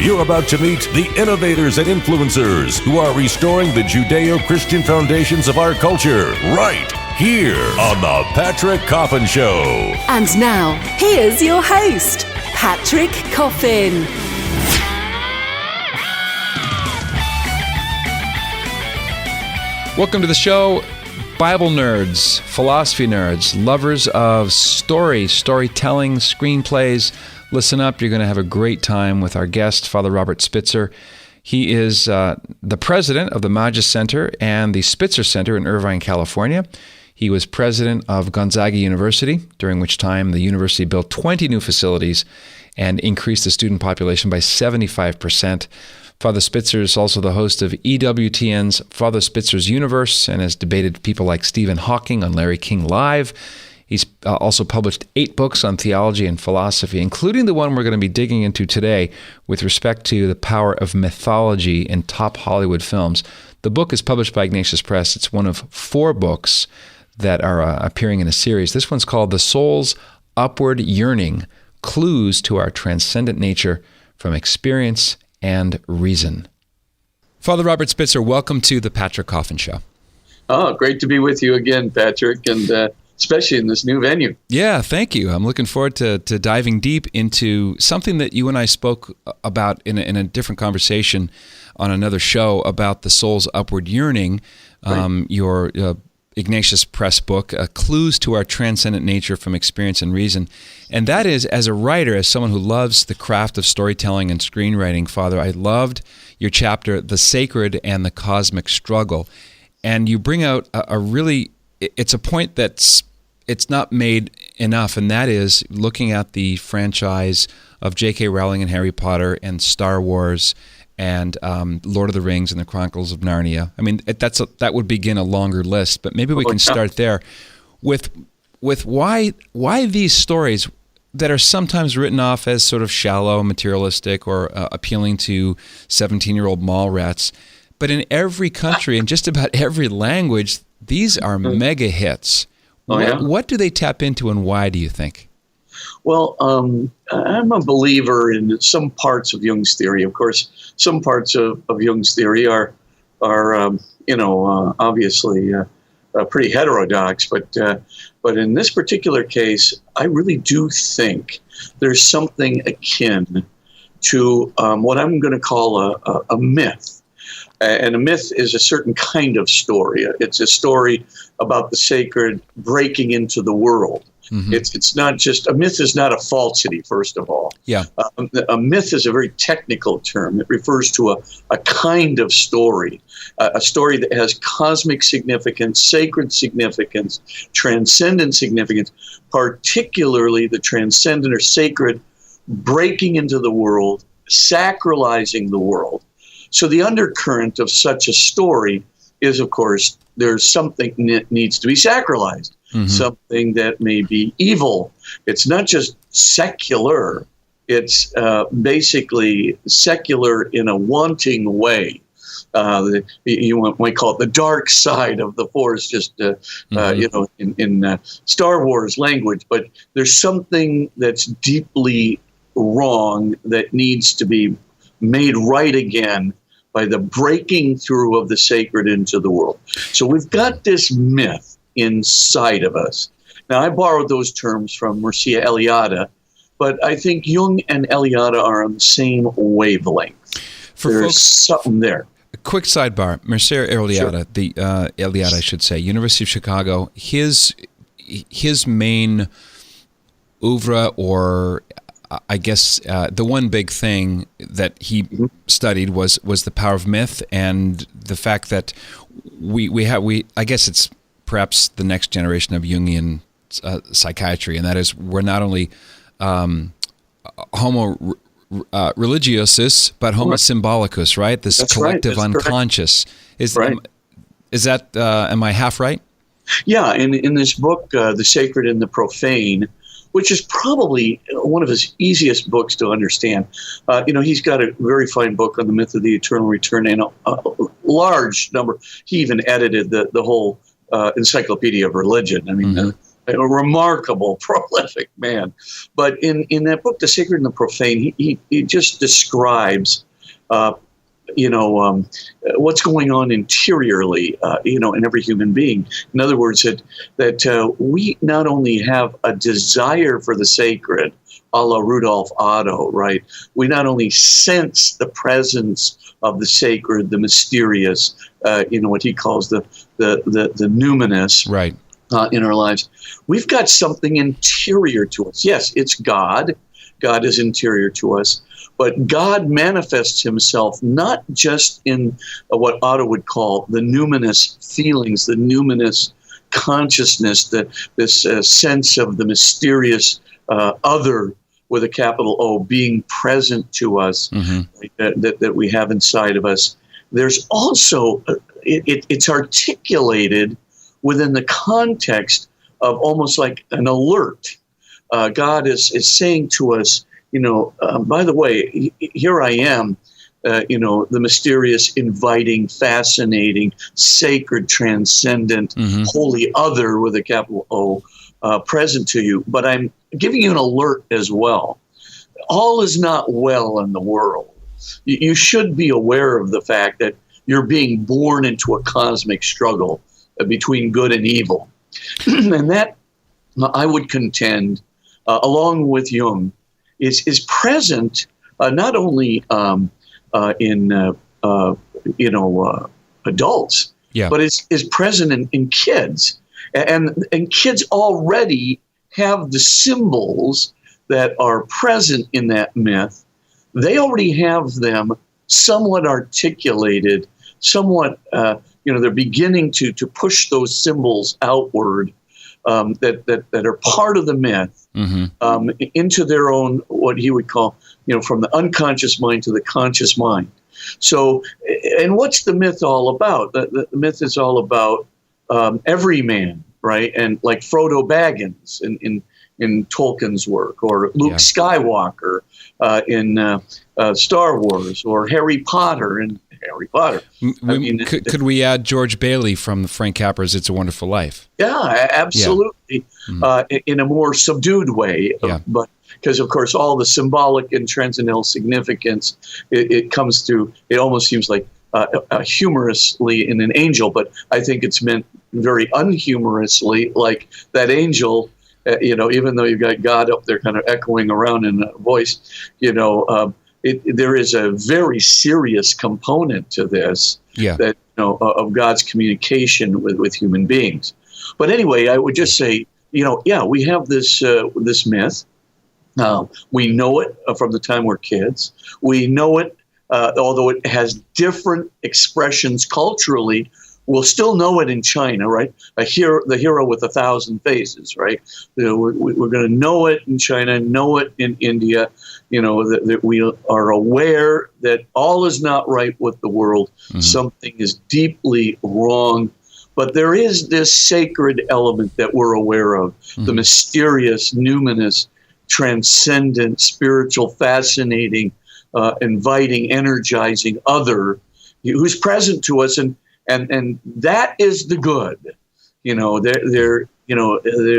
You're about to meet the innovators and influencers who are restoring the judeo-christian foundations of our culture right here on The Patrick Coffin Show. And now, here's your host, Patrick Coffin. Welcome to the show, Bible nerds, philosophy nerds, lovers of storytelling, screenplays. Listen up, you're going to have a great time with our guest, Father Robert Spitzer. He is the president of the Magis Center and the Spitzer Center in Irvine, California. He was president of Gonzaga University, during which time the university built 20 new facilities and increased the student population by 75%. Father Spitzer is also the host of EWTN's Father Spitzer's Universe and has debated people like Stephen Hawking on Larry King Live. He's also published 8 books on theology and philosophy, including the one we're going to be digging into today with respect to the power of mythology in top Hollywood films. The book is published by Ignatius Press. It's one of 4 books that are appearing in a series. This one's called The Soul's Upward Yearning, Clues to Our Transcendent Nature from Experience and Reason. Father Robert Spitzer, welcome to the Patrick Coffin Show. Oh, great to be with you again, Patrick, and especially in this new venue. Yeah, thank you. I'm looking forward to diving deep into something that you and I spoke about in a different conversation on another show about the soul's upward yearning, right. Your Ignatius Press book, Clues to Our Transcendent Nature from Experience and Reason. And that is, as a writer, as someone who loves the craft of storytelling and screenwriting, Father, I loved your chapter, The Sacred and the Cosmic Struggle. And you bring out a really, it's a point it's not made enough, and that is looking at the franchise of J.K. Rowling and Harry Potter and Star Wars and Lord of the Rings and the Chronicles of Narnia. I mean, that would begin a longer list, but maybe we can start there with why these stories that are sometimes written off as sort of shallow, materialistic, or appealing to 17-year-old mall rats. But in every country and just about every language, these are mega hits. What do they tap into, and why do you think? Well, I'm a believer in some parts of Jung's theory. Of course, some parts of Jung's theory are obviously pretty heterodox. But in this particular case, I really do think there's something akin to what I'm going to call a myth. And a myth is a certain kind of story. It's a story about the sacred breaking into the world. Mm-hmm. It's not just, a myth is not a falsity, first of all. Yeah. A myth is a very technical term. It refers to a kind of story, a story that has cosmic significance, sacred significance, transcendent significance, particularly the transcendent or sacred breaking into the world, sacralizing the world. So the undercurrent of such a story is, of course, there's something that needs to be sacralized, something that may be evil. It's not just secular. It's basically secular in a wanting way. You might call it the dark side of the Force, just in Star Wars language. But there's something that's deeply wrong that needs to be made right again by the breaking through of the sacred into the world. So we've got this myth inside of us. Now, I borrowed those terms from Mircea Eliade, but I think Jung and Eliade are on the same wavelength. There's something there. A quick sidebar. Mircea Eliade, Sure. Eliade, I should say, University of Chicago, his main oeuvre, or I guess the one big thing that he studied was the power of myth, and the fact that we I guess it's perhaps the next generation of Jungian psychiatry, and that is we're not only homo religiosus but homo symbolicus, right? This That's collective right. unconscious. Right. Is that am I half right? Yeah, in this book, The Sacred and the Profane, which is probably one of his easiest books to understand. He's got a very fine book on the myth of the eternal return and a large number. He even edited the whole Encyclopedia of Religion. I mean, a remarkable, prolific man. But in that book, The Sacred and the Profane, he just describes, what's going on interiorly, in every human being. In other words, that we not only have a desire for the sacred, a la Rudolf Otto, right? We not only sense the presence of the sacred, the mysterious, what he calls the numinous, right, in our lives. We've got something interior to us. Yes, it's God. God is interior to us. But God manifests himself not just in what Otto would call the numinous feelings, the numinous consciousness, this sense of the mysterious other with a capital O being present to us, that we have inside of us. There's also, it's articulated within the context of almost like an alert. God is saying to us, by the way, here I am, the mysterious, inviting, fascinating, sacred, transcendent, holy other with a capital O present to you. But I'm giving you an alert as well. All is not well in the world. You should be aware of the fact that you're being born into a cosmic struggle between good and evil. And that, I would contend, along with Jung, is present not only in adults, but is present in kids. And kids already have the symbols that are present in that myth. They already have them somewhat articulated, somewhat, they're beginning to push those symbols outward that are part of the myth into their own, what he would call, from the unconscious mind to the conscious mind. So, and what's the myth all about? The myth is all about every man, right? And like Frodo Baggins in Tolkien's work, or Luke Skywalker in Star Wars, or Harry Potter in Harry Potter. Could we add George Bailey from Frank Capra's It's a Wonderful Life? Yeah, absolutely. In a more subdued way, but because, of course, all the symbolic and transcendental significance, it comes through, it almost seems like humorously in an angel, but I think it's meant very unhumorously, like that angel, even though you've got God up there kind of echoing around in a voice, there is a very serious component to this that of God's communication with human beings. But anyway, I would just say, we have this myth. We know it from the time we're kids. We know it, although it has different expressions culturally. We'll still know it in China, right? The hero with 1,000 faces, right? We're going to know it in China, know it in India. That we are aware that all is not right with the world. Something is deeply wrong. But there is this sacred element that we're aware of, the mysterious, numinous, transcendent, spiritual, fascinating, inviting, energizing other who's present to us, and that is the good.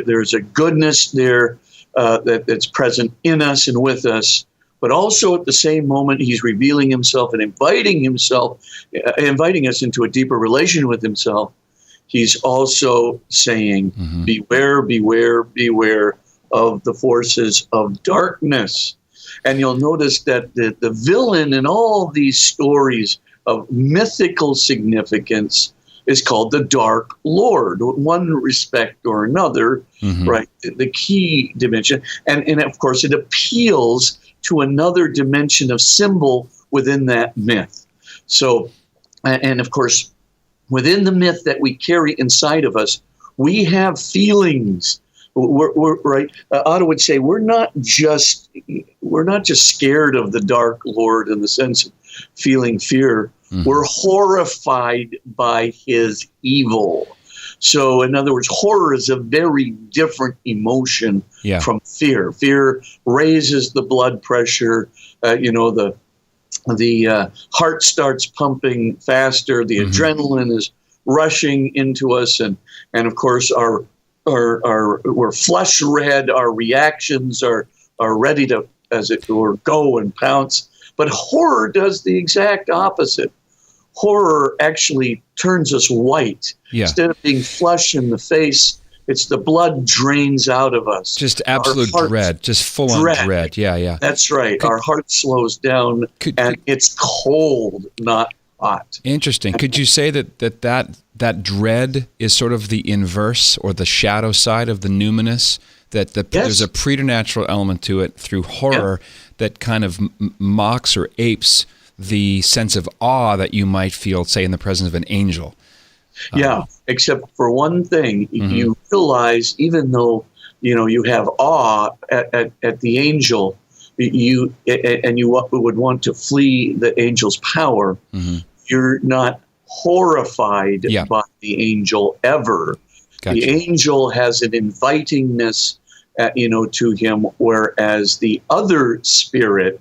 There's a goodness there that's present in us and with us, but also at the same moment he's revealing himself and inviting us into a deeper relation with himself. He's also saying, beware, beware, beware of the forces of darkness. And you'll notice that the villain in all these stories of mythical significance is called the Dark Lord, one respect or another, right? The key dimension. And of course, it appeals to another dimension of symbol within that myth. So, and of course, within the myth that we carry inside of us, we have feelings. We're right. Otto would say we're not just scared of the Dark Lord in the sense of feeling fear. We're horrified by his evil. So, in other words, horror is a very different emotion from fear. Fear raises the blood pressure. The heart starts pumping faster. The adrenaline is rushing into us, and of course our we're flush red. Our reactions are ready to, as it were, go and pounce. But horror does the exact opposite. Horror actually turns us white. Yeah. Instead of being flush in the face, it's the blood drains out of us. Just absolute dread, just full-on dread. Yeah. That's right. Our heart slows down, and it's cold, not hot. Interesting. Could you say that dread is sort of the inverse or the shadow side of the numinous? That there's a preternatural element to it through horror that kind of mocks or apes the sense of awe that you might feel, say, in the presence of an angel. Yeah, except for one thing, you realize even though you have awe at the angel, you would want to flee the angel's power. You're not horrified by the angel ever. Gotcha. The angel has an invitingness, to him, whereas the other spirit,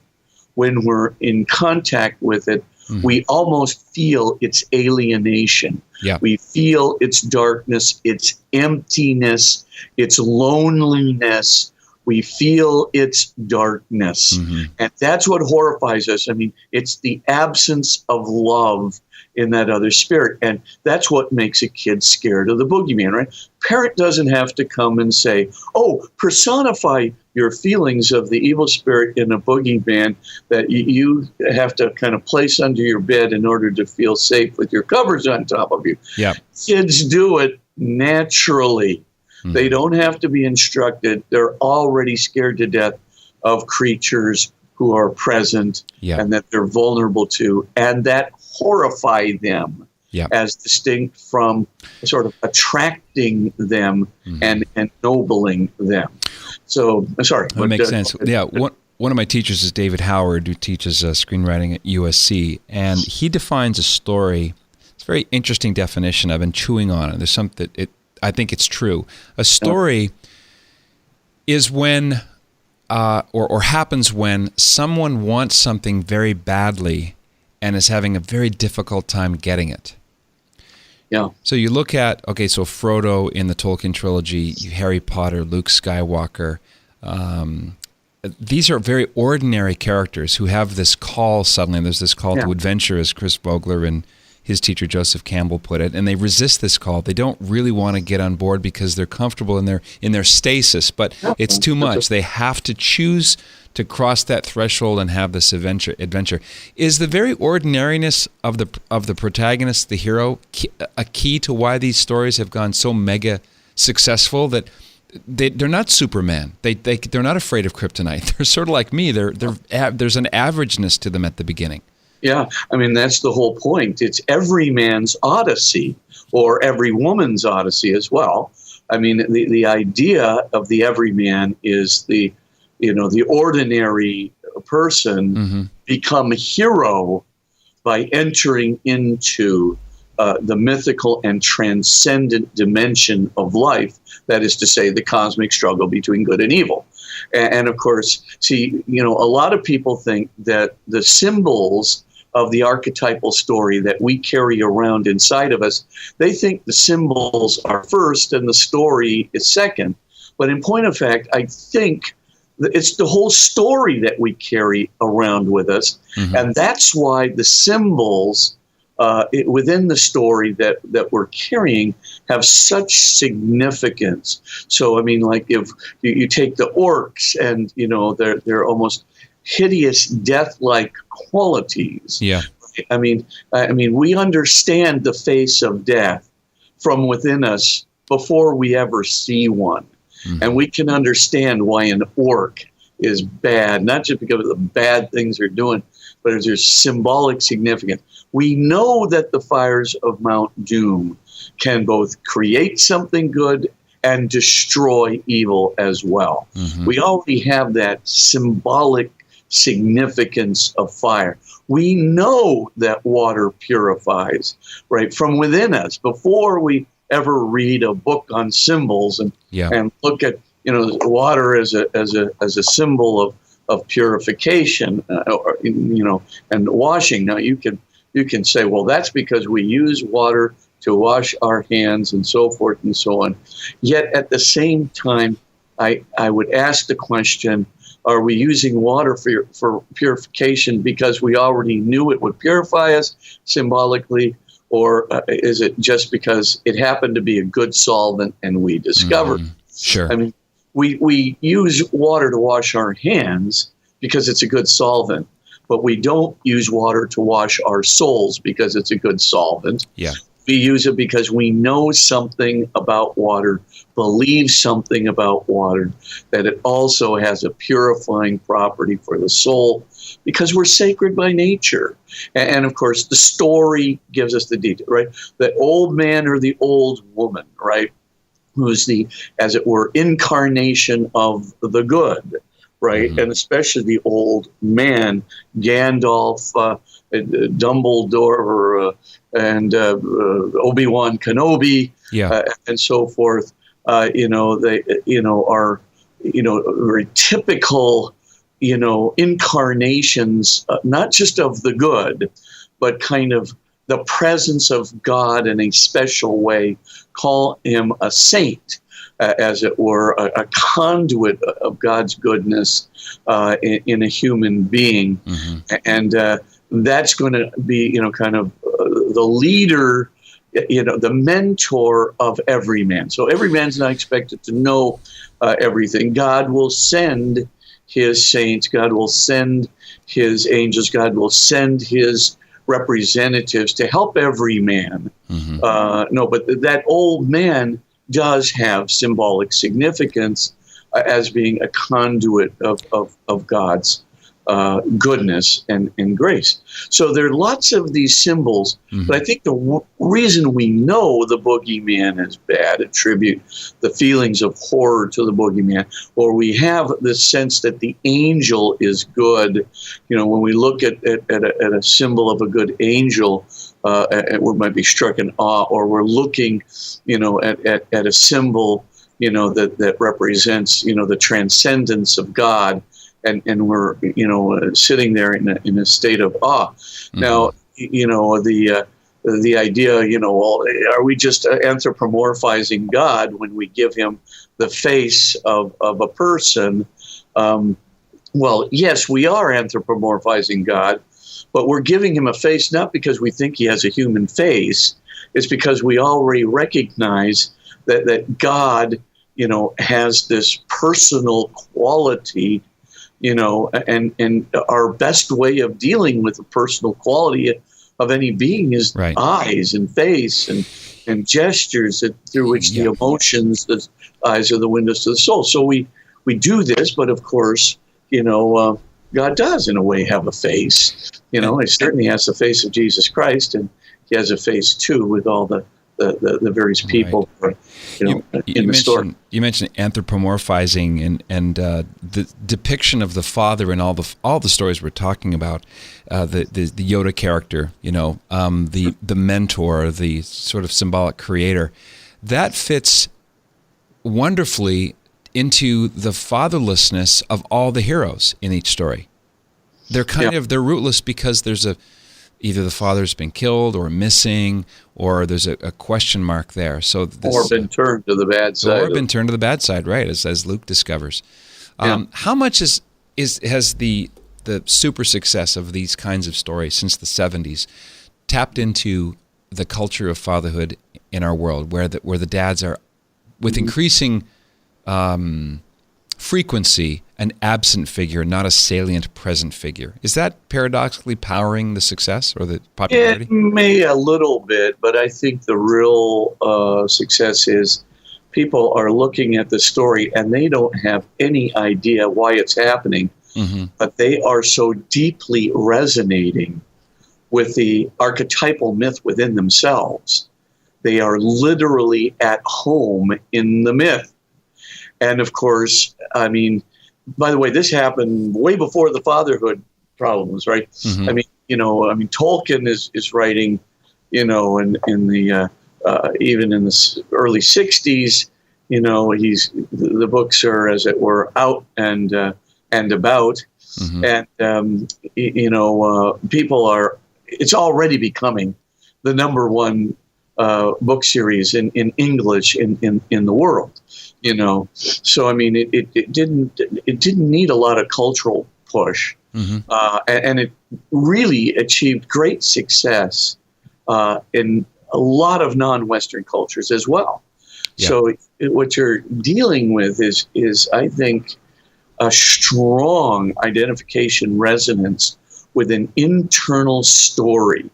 when we're in contact with it, we almost feel its alienation. Yeah. We feel its darkness, its emptiness, its loneliness. We feel its darkness. And that's what horrifies us. I mean, it's the absence of love in that other spirit. And that's what makes a kid scared of the boogeyman, right? Parent doesn't have to come and say, oh, personify your feelings of the evil spirit in a boogeyman that you have to kind of place under your bed in order to feel safe with your covers on top of you. Yeah. Kids do it naturally. They don't have to be instructed. They're already scared to death of creatures who are present and that they're vulnerable to, and that horrify them as distinct from sort of attracting them and ennobling them. So, sorry. That makes sense. Yeah. One of my teachers is David Howard, who teaches screenwriting at USC, and he defines a story. It's a very interesting definition. I've been chewing on it. There's something I think it's true. A story is when, or happens when someone wants something very badly and is having a very difficult time getting it. Yeah. So you look at, so Frodo in the Tolkien trilogy, Harry Potter, Luke Skywalker, these are very ordinary characters who have this call suddenly. There's this call to adventure, as Chris Vogler and his teacher Joseph Campbell put it, and they resist this call. They don't really want to get on board because they're comfortable in their stasis, but it's too much. They have to choose to cross that threshold and have this adventure. Is the very ordinariness of the protagonist, the hero, a key to why these stories have gone so mega successful that they're not Superman? They're not afraid of kryptonite. They're sort of like me. There's an averageness to them at the beginning. Yeah, I mean, that's the whole point. It's every man's odyssey, or every woman's odyssey as well. I mean, the idea of the everyman is the ordinary person become a hero by entering into the mythical and transcendent dimension of life. That is to say, the cosmic struggle between good and evil. And of course, see, a lot of people think that the symbols of the archetypal story that we carry around inside of us, they think the symbols are first and the story is second. But in point of fact, I think it's the whole story that we carry around with us. And that's why the symbols within the story that we're carrying have such significance. So, I mean, like if you take the orcs and, they're almost hideous, death-like qualities. Yeah. I mean, we understand the face of death from within us before we ever see one. And we can understand why an orc is bad, not just because of the bad things they're doing, but there's symbolic significance. We know that the fires of Mount Doom can both create something good and destroy evil as well. We already have that symbolic significance of fire. We know that water purifies, right, from within us before we ever read a book on symbols and look at water as a symbol of purification, and washing. Now you can say, well, that's because we use water to wash our hands and so forth and so on. Yet at the same time, I would ask the question, are we using water for purification because we already knew it would purify us symbolically, or is it just because it happened to be a good solvent and we discovered? Sure. I mean, we use water to wash our hands because it's a good solvent, but we don't use water to wash our souls because it's a good solvent. Yeah. We use it because we know something about water, believe something about water, that it also has a purifying property for the soul, because we're sacred by nature. And of course, the story gives us the detail, right? The old man or the old woman, right? Who's the, as it were, incarnation of the good, right? And especially the old man, Gandalf, Dumbledore, and Obi-Wan Kenobi, and so forth. They, are, very typical, incarnations, not just of the good, but kind of the presence of God in a special way. Call him a saint, as it were, a conduit of God's goodness in a human being. And that's going to be, kind of the leader, the mentor of every man. So every man's not expected to know everything. God will send his saints. God will send his angels. God will send his representatives to help every man. But that old man does have symbolic significance as being a conduit of God's goodness and grace. So there are lots of these symbols, but I think the reason we know the boogeyman is bad, attribute the feelings of horror to the boogeyman, or we have this sense that the angel is good. When we look at a symbol of a good angel, we might be struck in awe, or we're looking, at a symbol, that represents, the transcendence of God. And we're, sitting there in a state of awe. Now, the idea, are we just anthropomorphizing God when we give him the face of a person? Well, yes, we are anthropomorphizing God, but we're giving him a face not because we think he has a human face. It's because we already recognize that God, has this personal quality. And our best way of dealing with the personal quality of any being is eyes and face and gestures through which the emotions, the eyes are the windows to the soul. So we do this, but of course, God does in a way have a face. He certainly has the face of Jesus Christ, and he has a face too with all the various people in the story. You mentioned anthropomorphizing and the depiction of the Father in all the stories we're talking about, the Yoda character, the mentor, the sort of symbolic creator, that fits wonderfully into the fatherlessness of all the heroes in each story. They're they're rootless because there's either the father's been killed or missing, or there's a question mark there. So or been turned to the bad side. Or been turned to the bad side, right, as Luke discovers. How much has the super success of these kinds of stories since the 70s tapped into the culture of fatherhood in our world, where the dads are, with increasing frequency, an absent figure, not a salient present figure? Is that paradoxically powering the success or the popularity? It may a little bit, but I think the real success is people are looking at the story and they don't have any idea why it's happening, but they are so deeply resonating with the archetypal myth within themselves. They are literally at home in the myth. And of course, I mean, by the way, this happened way before the fatherhood problems, right? I mean, Tolkien is writing, in the even in the early 60s, the books are, as it were, out and about, and people are. It's already becoming the number one book series in English in the world. So I mean, it didn't need a lot of cultural push, and it really achieved great success in a lot of non-Western cultures as well. Yeah. So what you're dealing with is I think a strong identification resonance with an internal story.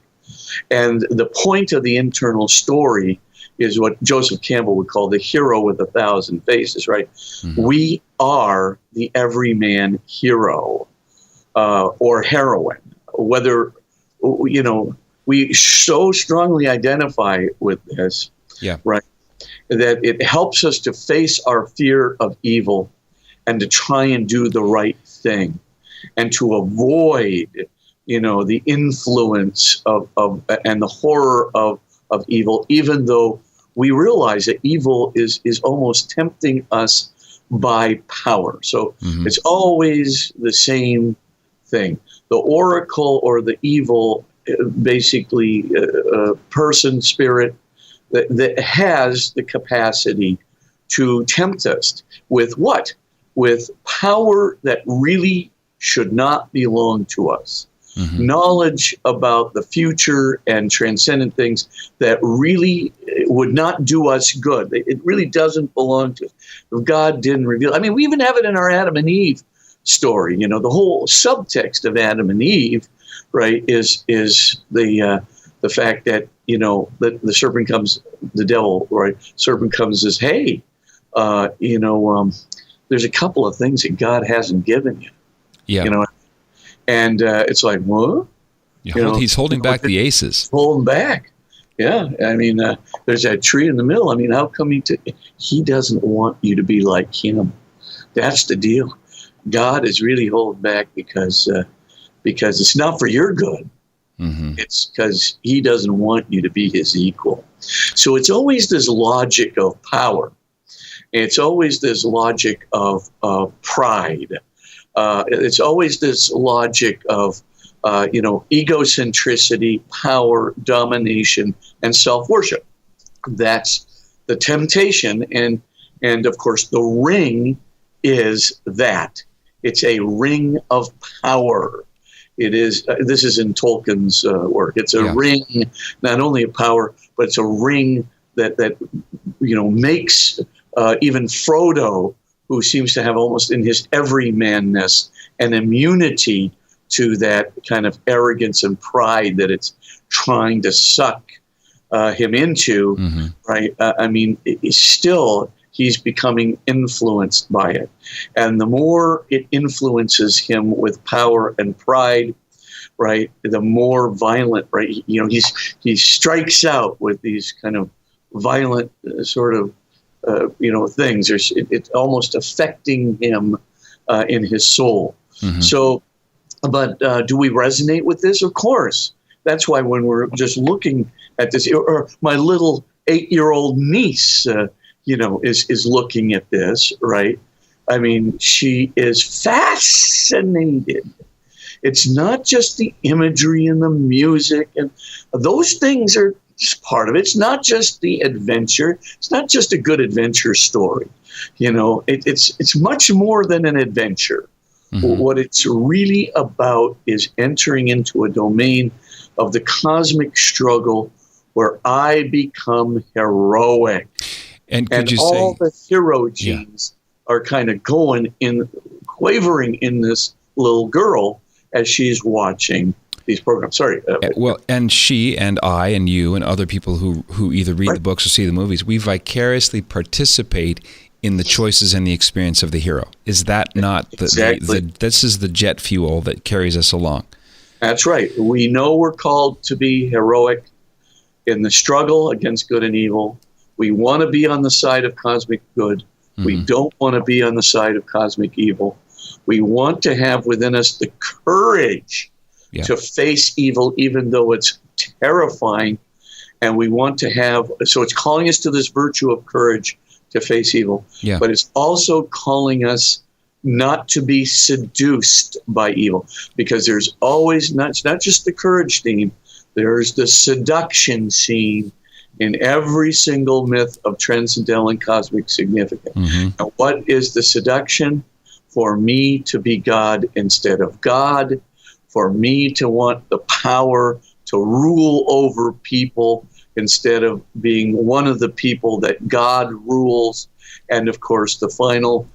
And the point of the internal story is what Joseph Campbell would call the hero with 1,000 faces, right? We are the everyman hero or heroine, whether, we so strongly identify with this, right, that it helps us to face our fear of evil and to try and do the right thing and to avoid, the influence of and the horror of evil, even though we realize that evil is almost tempting us by power. So it's always the same thing. The oracle or the evil, basically person, spirit, that has the capacity to tempt us with what? With power that really should not belong to us. Knowledge about the future and transcendent things that really would not do us good. It really doesn't belong to us. If God didn't reveal, I mean, we even have it in our Adam and Eve story. The whole subtext of Adam and Eve, right, is the fact that that the serpent comes, the devil, right? Serpent comes and says, "Hey, there's a couple of things that God hasn't given you." Yeah. And it's like, what? He's holding back the aces. Holding back. Yeah. I mean, there's that tree in the middle. I mean, how come he doesn't want you to be like him? That's the deal. God is really holding back because it's not for your good. It's because he doesn't want you to be his equal. So it's always this logic of power. It's always this logic of pride. It's always this logic of, egocentricity, power, domination, and self-worship. That's the temptation. And of course, the ring is that. It's a ring of power. It is. This is in Tolkien's work. It's a ring, not only of power, but it's a ring that makes even Frodo, who seems to have almost in his everymanness an immunity to that kind of arrogance and pride that it's trying to suck him into, right? I mean, he's becoming influenced by it. And the more it influences him with power and pride, right, the more violent, right? He strikes out with these kind of violent sort of things. It's almost affecting him in his soul. So, but do we resonate with this? Of course. That's why when we're just looking at this, or my little 8-year-old niece, is looking at this, right? I mean, she is fascinated. It's not just the imagery and the music, and those things are part of it. It's not just the adventure. It's not just a good adventure story. It's much more than an adventure. What it's really about is entering into a domain of the cosmic struggle where I become heroic. And could you all say the hero genes are kind of quavering in this little girl as she's watching these programs. Sorry. And she and I and you and other people who either read the books or see the movies, we vicariously participate in the choices and the experience of the hero. Is that not this is the jet fuel that carries us along? That's right. We know we're called to be heroic in the struggle against good and evil. We want to be on the side of cosmic good. We don't want to be on the side of cosmic evil. We want to have within us the courage to face evil, even though it's terrifying. And we want to have, so it's calling us to this virtue of courage to face evil. Yeah. But it's also calling us not to be seduced by evil, because there's always, it's not just the courage theme, there's the seduction scene. in every single myth of transcendental and cosmic significance. Now, what is the seduction? For me to be God instead of God, for me to want the power to rule over people instead of being one of the people that God rules. And of course, the final,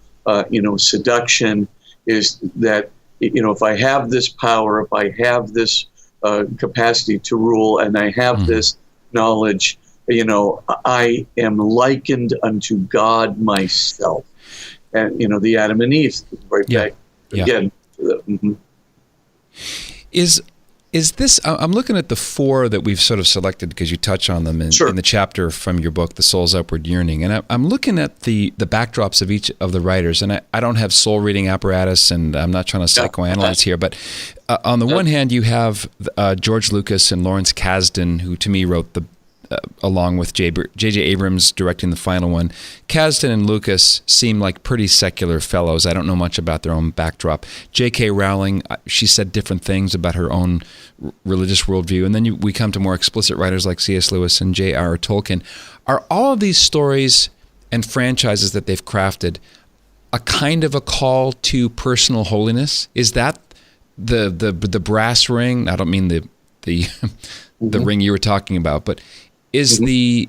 seduction is that, if I have this power, if I have this capacity to rule, and I have this knowledge, I am likened unto God myself. And, the Adam and Eve, back again. Is this, I'm looking at the four that we've sort of selected because you touch on them in the chapter from your book, The Soul's Upward Yearning. And I'm looking at the backdrops of each of the writers. And I don't have soul reading apparatus, and I'm not trying to psychoanalyze here. But on the one hand, you have George Lucas and Lawrence Kasdan, who to me wrote along with J.J. Abrams directing the final one. Kasdan and Lucas seem like pretty secular fellows. I don't know much about their own backdrop. J.K. Rowling, she said different things about her own religious worldview. And then we come to more explicit writers like C.S. Lewis and J.R.R. Tolkien. Are all of these stories and franchises that they've crafted a kind of a call to personal holiness? Is that the brass ring? I don't mean the ring you were talking about, but is the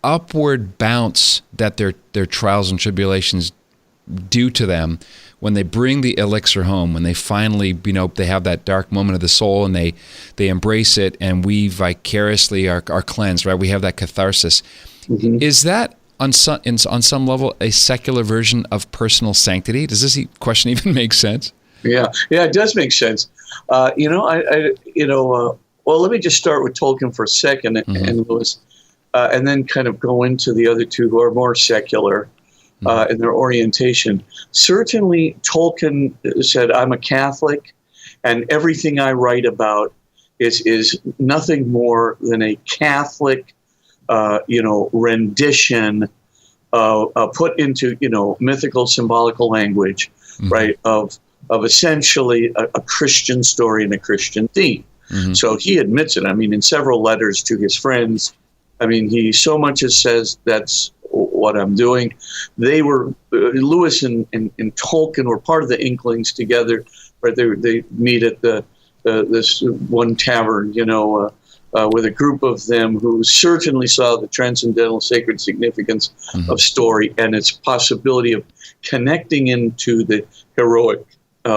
upward bounce that their trials and tribulations do to them when they bring the elixir home, when they finally, they have that dark moment of the soul and they embrace it, and we vicariously are cleansed, right? We have that catharsis. Is that on some level a secular version of personal sanctity? Does this question even make sense? Yeah, it does make sense. Well, let me just start with Tolkien for a second and Lewis, and then kind of go into the other two who are more secular in their orientation. Certainly, Tolkien said, I'm a Catholic, and everything I write about is nothing more than a Catholic, rendition put into, mythical, symbolical language, right, of essentially a Christian story and a Christian theme. So he admits it. I mean, in several letters to his friends, he so much as says that's what I'm doing. They were, Lewis and Tolkien were part of the Inklings together, right? They meet at this one tavern, with a group of them who certainly saw the transcendental sacred significance of story and its possibility of connecting into the heroic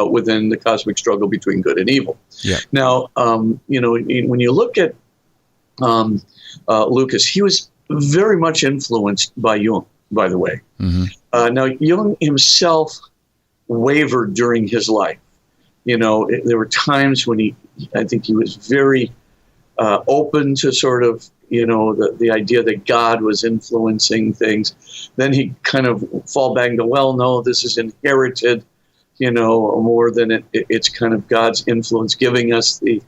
within the cosmic struggle between good and evil. Yeah. Now, when you look at Lucas, he was very much influenced by Jung, by the way. Now, Jung himself wavered during his life. There were times when I think he was very open to sort of, the idea that God was influencing things. Then he kind of fall back to, well, no, this is inherited, more than it's kind of God's influence giving us the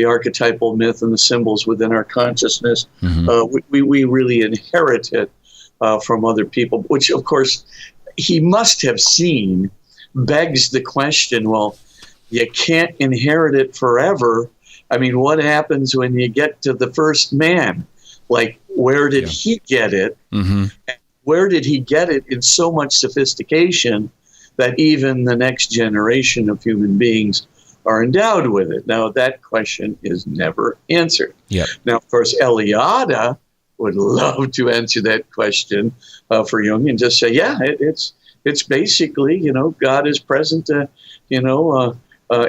archetypal myth and the symbols within our consciousness. We really inherit it from other people, which of course he must have seen begs the question, well, you can't inherit it forever. I mean, what happens when you get to the first man? Like, where did he get it? Where did he get it in so much sophistication that even the next generation of human beings are endowed with it? Now, that question is never answered. Now, of course, Eliade would love to answer that question for Jung and just say, it's basically, God is present,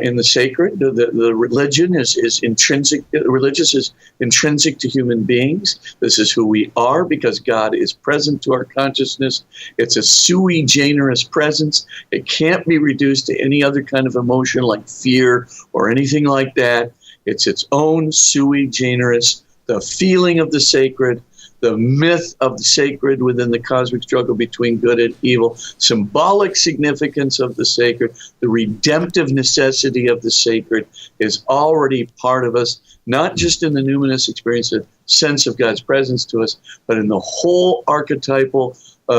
in the sacred. The religion is intrinsic. Religious is intrinsic to human beings. This is who we are because God is present to our consciousness. It's a sui generis presence. It can't be reduced to any other kind of emotion like fear or anything like that. It's its own sui generis, the feeling of the sacred, the myth of the sacred within the cosmic struggle between good and evil, symbolic significance of the sacred, the redemptive necessity of the sacred is already part of us, not just in the numinous experience, a sense of God's presence to us, but in the whole archetypal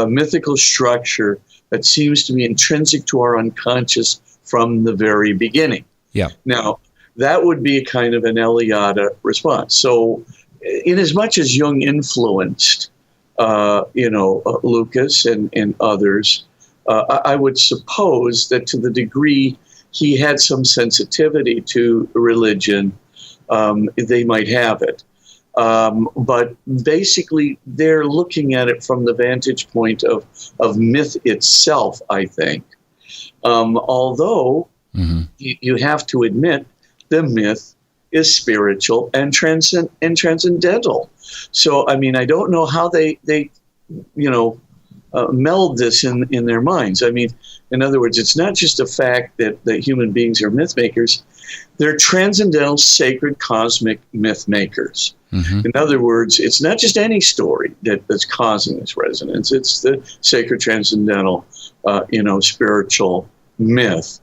mythical structure that seems to be intrinsic to our unconscious from the very beginning. Now, that would be kind of an Eliade response. So in as much as Jung influenced, Lucas and others, I would suppose that to the degree he had some sensitivity to religion, they might have it. But basically, they're looking at it from the vantage point of myth itself, I think. Although you have to admit the myth is spiritual and transcendental. So, I mean, I don't know how they meld this in their minds. I mean, in other words, it's not just a fact that human beings are myth makers. They're transcendental, sacred, cosmic myth makers. In other words, it's not just any story that's causing this resonance. It's the sacred, transcendental, spiritual myth.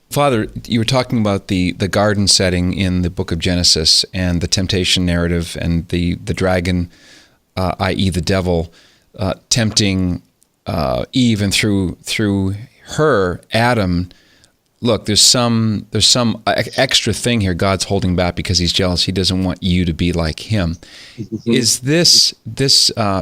Father, you were talking about the garden setting in the book of Genesis and the temptation narrative and the dragon, i.e. the devil, tempting Eve, and through her, Adam. Look, there's some extra thing here God's holding back because he's jealous. He doesn't want you to be like him. Is this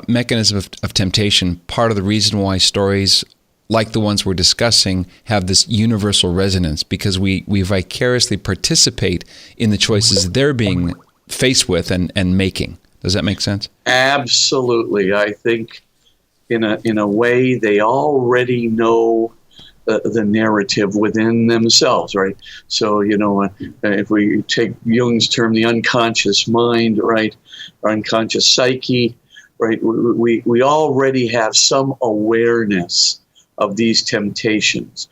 mechanism of temptation part of the reason why stories like the ones we're discussing have this universal resonance? Because we vicariously participate in the choices they're being faced with and making. Does that make sense? Absolutely. I think in a way they already know the narrative within themselves, right? So, if we take Jung's term, the unconscious mind, right, or unconscious psyche, right, we already have some awareness of these temptations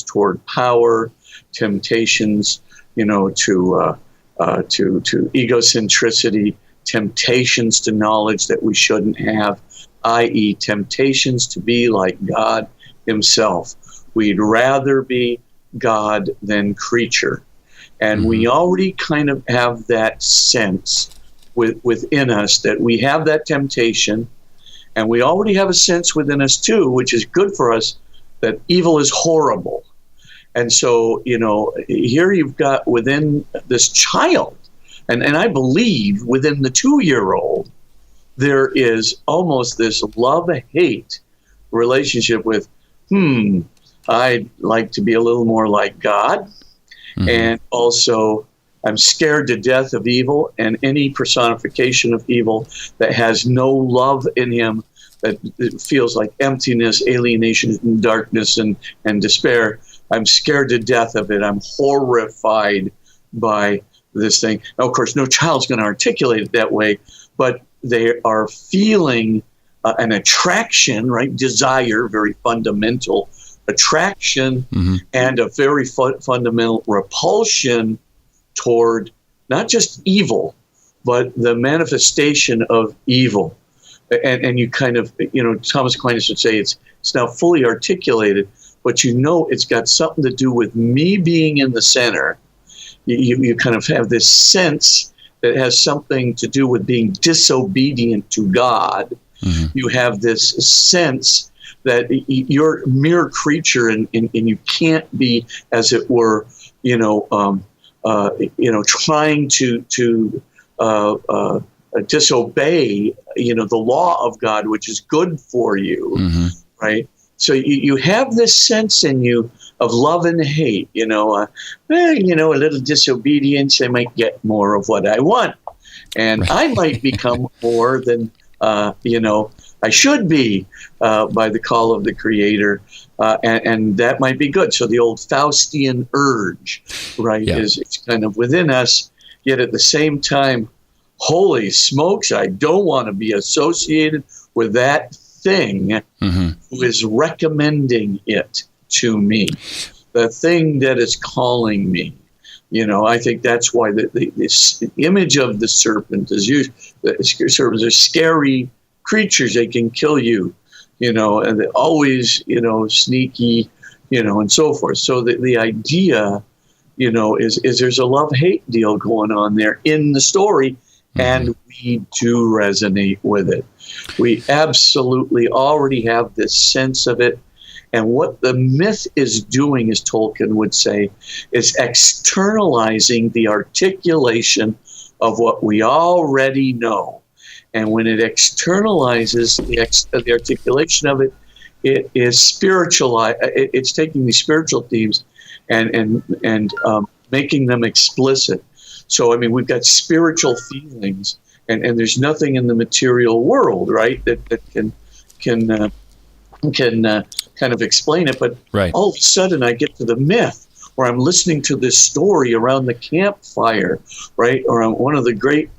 toward power, temptations, to egocentricity, temptations to knowledge that we shouldn't have, i.e. temptations to be like God himself. We'd rather be God than creature. And we already kind of have that sense within us that we have that temptation. And we already have a sense within us, too, which is good for us, that evil is horrible. And so, here you've got within this child, and I believe within the 2-year-old, there is almost this love-hate relationship with, I'd like to be a little more like God. And also, I'm scared to death of evil, and any personification of evil that has no love in him, that it feels like emptiness, alienation, and darkness, and despair. I'm scared to death of it. I'm horrified by this thing. Now, of course, no child's going to articulate it that way, but they are feeling an attraction, right? Desire, very fundamental attraction, and a very fundamental repulsion toward not just evil, but the manifestation of evil. And you kind of, Thomas Aquinas would say it's now fully articulated, but it's got something to do with me being in the center. You kind of have this sense that has something to do with being disobedient to God. You have this sense that you're a mere creature and you can't be, as it were, trying to disobey, the law of God, which is good for you, right? So you have this sense in you of love and hate, a little disobedience, I might get more of what I want. And I might become more than, I should be by the call of the Creator. And that might be good. So the old Faustian urge, right, is kind of within us. Yet at the same time, holy smokes, I don't want to be associated with that thing who is recommending it to me, the thing that is calling me. I think that's why this image of the serpent is used. The serpents are scary creatures. They can kill you, and they're always, sneaky, and so forth. So the idea, is there's a love-hate deal going on there in the story, and we do resonate with it. We absolutely already have this sense of it. And what the myth is doing, as Tolkien would say, is externalizing the articulation of what we already know. And when it externalizes the articulation of it, it is spiritualized. It's taking these spiritual themes and making them explicit. So, I mean, we've got spiritual feelings, and there's nothing in the material world, right, that can kind of explain it. But right. All of a sudden, I get to the myth, where I'm listening to this story around the campfire, right, or on one of the great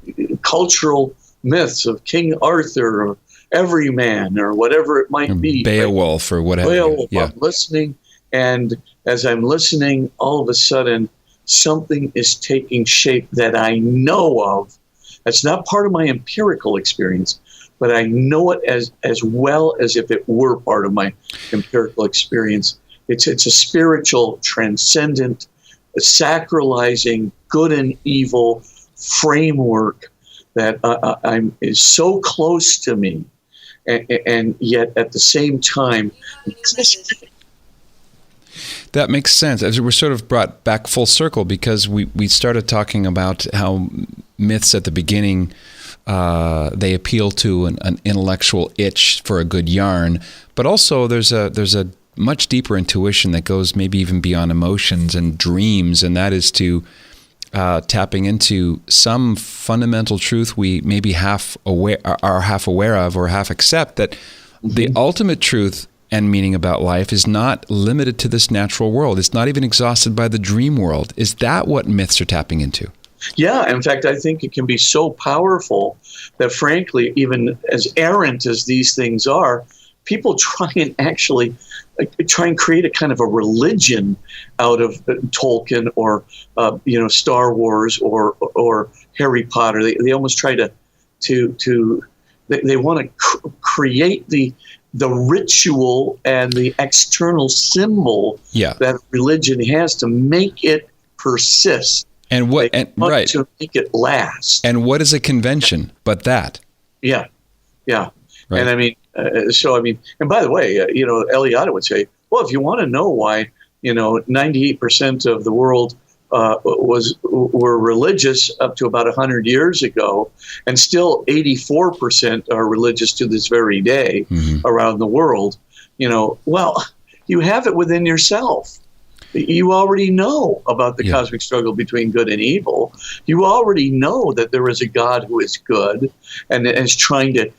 cultural myths of King Arthur or Everyman or whatever it might be. Beowulf, right? Or whatever. Beowulf. Yeah. I'm listening, and as I'm listening, all of a sudden, something is taking shape that I know of. That's not part of my empirical experience, but I know it as well as if it were part of my empirical experience. It's a spiritual, transcendent, sacralizing good and evil framework that is so close to me, and yet at the same time. That makes sense. As we're sort of brought back full circle, because we started talking about how myths at the beginning, they appeal to an intellectual itch for a good yarn, but also there's a much deeper intuition that goes maybe even beyond emotions and dreams, and that is to tapping into some fundamental truth we maybe are half aware of or half accept, that the ultimate truth and meaning about life is not limited to this natural world. It's not even exhausted by the dream world. Is that what myths are tapping into? Yeah, in fact, I think it can be so powerful that, frankly, even as errant as these things are, people try and create a kind of a religion out of Tolkien or Star Wars or Harry Potter. They almost try to they want to create the ritual and the external symbol that religion has to make it persist. And right. To make it last. And what is a convention but that? Yeah. Right. And I mean, and by the way, Eliade would say, well, if you want to know why, 98% of the world were religious up to about 100 years ago, and still 84% are religious to this very day around the world, well, you have it within yourself. You already know about the cosmic struggle between good and evil. You already know that there is a God who is good and is trying to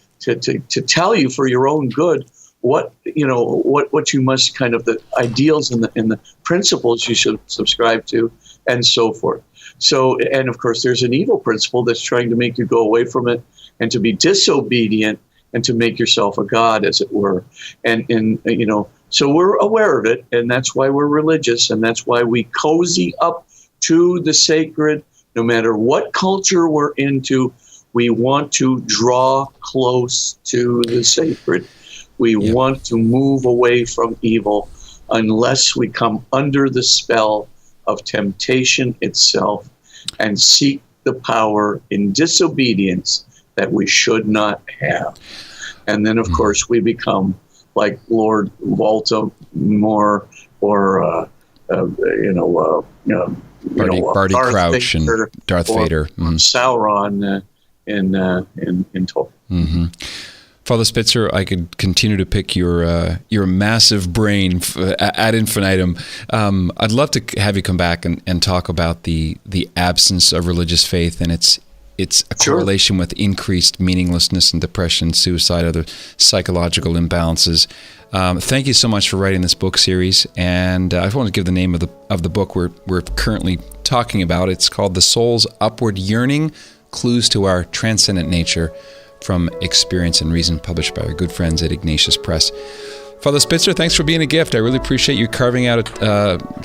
tell you for your own good what you must kind of the ideals and the principles you should subscribe to, and so forth. So, and of course, there's an evil principle that's trying to make you go away from it and to be disobedient and to make yourself a god, as it were. So we're aware of it, and that's why we're religious, and that's why we cozy up to the sacred. No matter what culture we're into, we want to draw close to the sacred. We want to move away from evil unless we come under the spell of temptation itself and seek the power in disobedience that we should not have. And then, of course, we become like Lord Voldemort or Barty Crouch and Darth Vader, Sauron in Tolkien. Father Spitzer, I could continue to pick your massive brain ad infinitum. I'd love to have you come back and talk about the absence of religious faith and its a correlation with increased meaninglessness and depression, suicide, other psychological imbalances. Thank you so much for writing this book series, and I just want to give the name of the book we're currently talking about. It's called The Soul's Upward Yearning: Clues to Our Transcendent Nature, from Experience and Reason, published by our good friends at Ignatius Press. Father Spitzer, thanks for being a gift. I really appreciate you carving out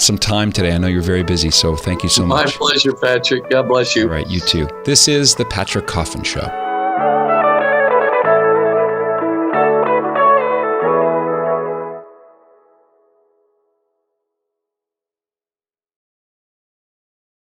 some time today. I know you're very busy, so thank you so much. My pleasure, Patrick. God bless you. All right, you too. This is The Patrick Coffin Show.